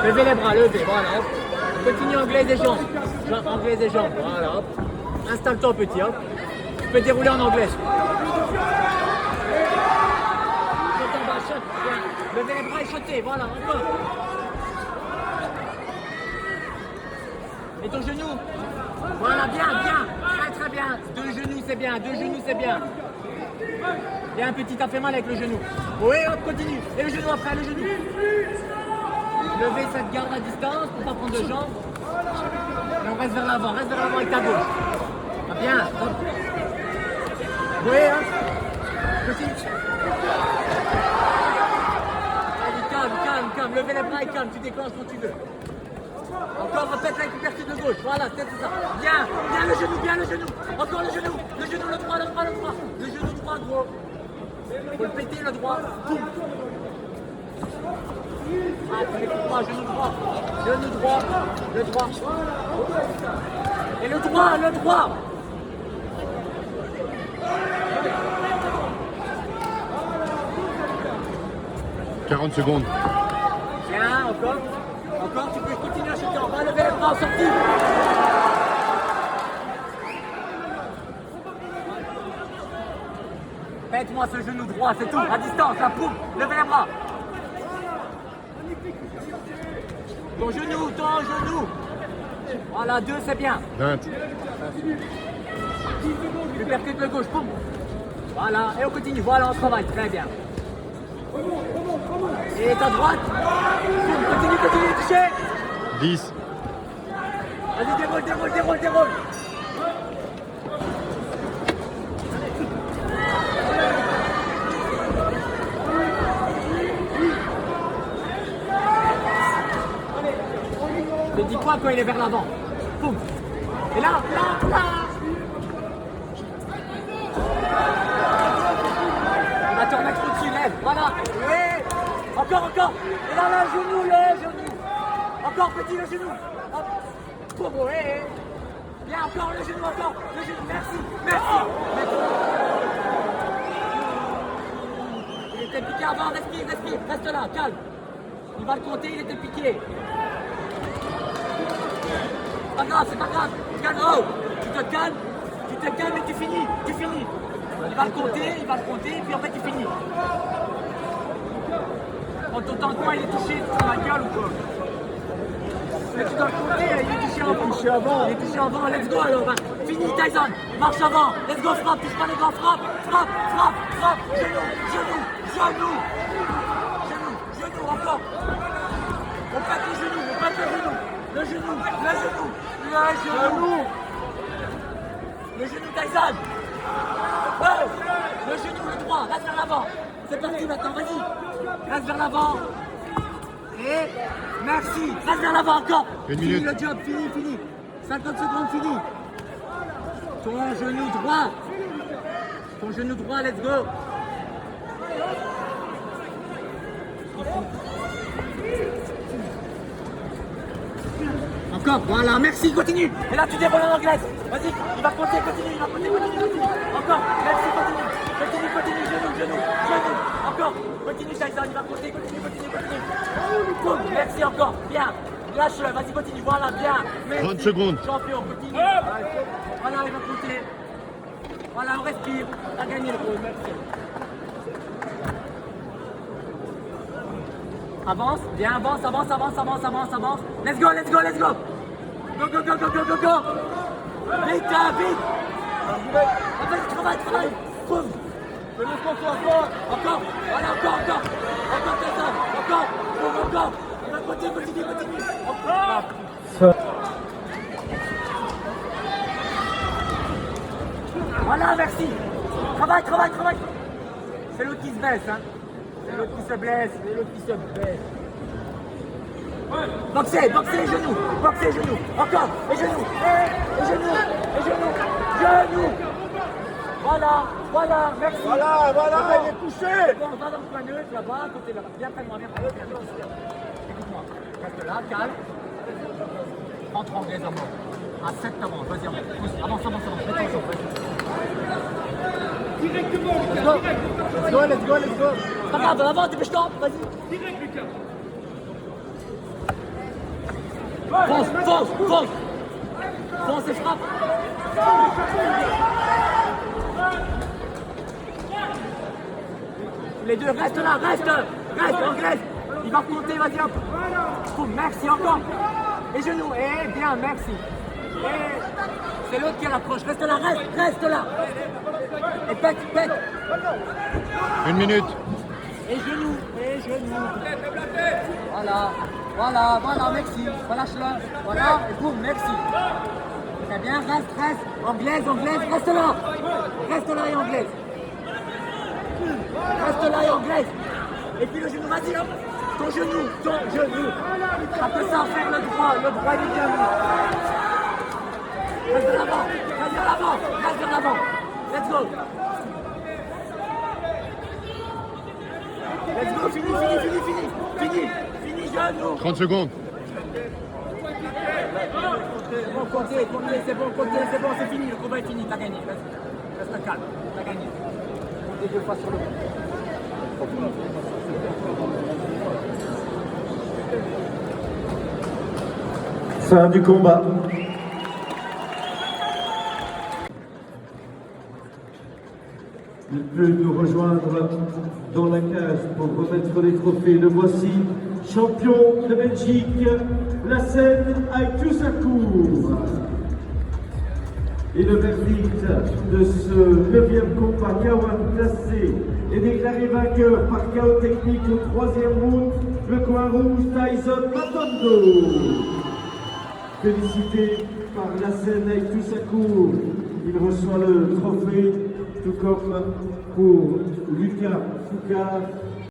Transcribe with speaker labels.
Speaker 1: Levez les bras, levez, voilà, hop. Continue anglaise et jambes. Anglaise et jambes, voilà, hop. Installe-toi petit, hop. Tu peux dérouler en anglaise. Levez les bras et sautez, voilà, encore. Et ton genou. Voilà, bien, bien. Très bien. Deux genoux, c'est bien. Deux genoux, c'est bien. Bien, petit, t'as fait mal avec le genou. Oui, hop, continue. Et le genou après, le genou. Levez cette garde à distance pour pas prendre de jambes. Et on reste vers l'avant avec ta gauche. Ah, bien, hop. Oui, hop. Continue. Calme. Levez les bras et calme. Tu déclenches quand tu veux. Encore, répète avec l'hypercute de gauche. Voilà, peut-être c'est ça. Bien le genou. Encore le genou, le droit. Le genou droit, gros. Faut le péter, le droit. Boum. Ah, tu l'écoutes pas, genou droit. Le droit. Et le droit.
Speaker 2: 40 secondes.
Speaker 1: Bien, encore, tu peux continuer à chuter en bas, lever les bras en sortie. Pète-moi ce genou droit, c'est tout, à distance, la poupe, levez les bras. Ton genou. Voilà, 2, c'est bien.
Speaker 2: 20.
Speaker 1: Tu percutes le gauche, boum. Voilà, et on continue, voilà, on travaille, très bien. Et ta droite. Continue, toucher.
Speaker 2: 10.
Speaker 1: Vas-y, déroule. Je te dis quoi quand il est vers l'avant? Boum. Et là. On va te remettre au-dessus, lève. Voilà. Oui. Encore. Et là, le genou. Encore, petit, le genou. Hop. Boum, oui. Bien, encore, le genou. Merci. Il était piqué avant, respire. Reste là, calme. Il va le compter, il était piqué. C'est pas grave. Calme. Oh. Tu te calmes et tu finis. Il va le compter, puis en fait, tu finis. Quand t'entends quoi, il est touché sur la gueule ou quoi? Mais tu dois le compter, il est touché avant. Let's go alors. Fini, Tyson. Marche avant. Let's go, frappe. Touche pas les gants, frappe. Genou. Encore. On pète le genou. Le genou, Tyson. Oh. Le genou, le droit. Reste vers l'avant. C'est parti maintenant, vas-y. Reste vers l'avant. Et merci. Reste vers l'avant encore. Fini le job, fini. 50 secondes, fini. Ton genou droit, let's go. Encore, voilà, merci, continue. Et là, tu déroules en anglaise. Vas-y, il va compter, continue. Encore, merci, continue, genou. Encore, continue, Tyson, il va compter, continue. Boum, merci encore, bien. Lâche-le, vas-y, continue, voilà, bien. Merci.
Speaker 2: 30 secondes.
Speaker 1: Champion, continue. Voilà, il va compter. Voilà, on respire. T'as gagné le gros, merci. Avance, bien, avance. Let's go. Go. Vite. Travaille. Boum. Encore. Voilà, encore. Encore. Continue. Encore. Voilà, merci. Travaille. C'est l'autre qui se baisse, hein. C'est l'autre qui se blesse. Boxer les genoux. Encore, les genoux. Et genoux. Voilà, merci.
Speaker 3: Voilà, il est touché.
Speaker 1: Bon, on va dans le coin neutre, là-bas, côté là-bas. Viens près de moi. Écoute-moi, reste là, calme. Rentre anglaise à mort. À 7 avant, vas-y, avance. Directement. Let's go. Pas grave, avance, dépêche-toi, vas-y.
Speaker 3: Direct, Lucas.
Speaker 1: Fonce, fonce, fonce. Fonce et frappe. Les deux, reste là, reste, Anglaise. Il va remonter, vas-y hop. Boum, merci encore. Et genoux, et bien, merci. Et c'est l'autre qui rapproche, reste là, reste là. Et pète.
Speaker 2: 1 minute.
Speaker 1: Et genoux. Voilà, merci. Relâche-le. Voilà, et boum, merci. Très bien, reste. Anglaise, reste là. Reste là et anglaise. Et puis le genou, vas-y, hop. Ton genou. Ça peut ça faire le droit il est bien mis. Reste de l'avant. Let's go. Fini, genou.
Speaker 2: 30 secondes.
Speaker 1: Bon, comptez, c'est bon, c'est fini, le combat est fini, t'as gagné, vas-y. Reste calme, t'as gagné. Comptez 2 fois sur le
Speaker 3: Fin du combat. Il peut nous rejoindre dans la cage pour remettre les trophées. Le voici, champion de Belgique, Lassène Aïtou-Sakour. Et le verdict de ce 9e combat K1 classé est déclaré vainqueur par KO technique au 3e round, le coin rouge Tyson Matondo. Félicité par Lassène Aïtou-Sakour, il reçoit le trophée, tout comme pour Lucas Foucault.